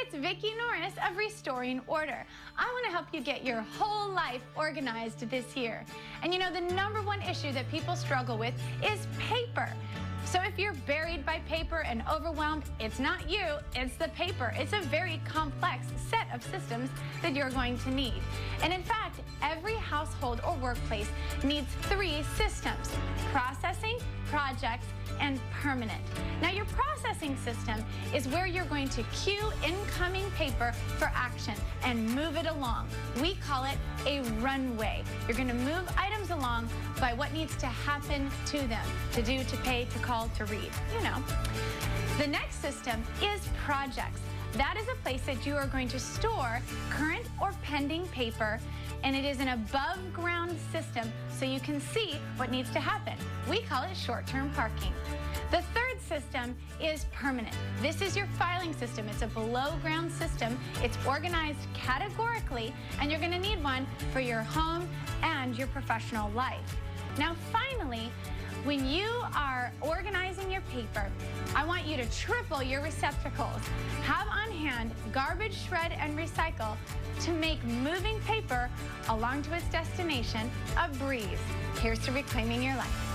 it's Vicki Norris of Restoring Order. I want to help you get your whole life organized this year. And you know, the #1 issue that people struggle with is paper. So if you're buried by paper and overwhelmed, it's not you, it's the paper. It's a very complex set of systems that you're going to need. And in fact, every household or workplace needs 3 systems: processing, projects, and permanent. Now, your processing system is where you're going to queue incoming paper for action and move it along. We call it a runway. You're going to move items along by what needs to happen to them: to do, to pay, to call, to read, you know. The next system is projects. That is a place that you are going to store current or pending paper, and it is an above-ground system so you can see what needs to happen. We call it short-term parking. The third system is permanent. This is your filing system. It's a below-ground system. It's organized categorically, and you're going to need one for your home and your professional life. Now, finally, when you are organizing your paper, I want you to triple your receptacles. Have on hand garbage, shred, and recycle to make moving paper along to its destination a breeze. Here's to reclaiming your life.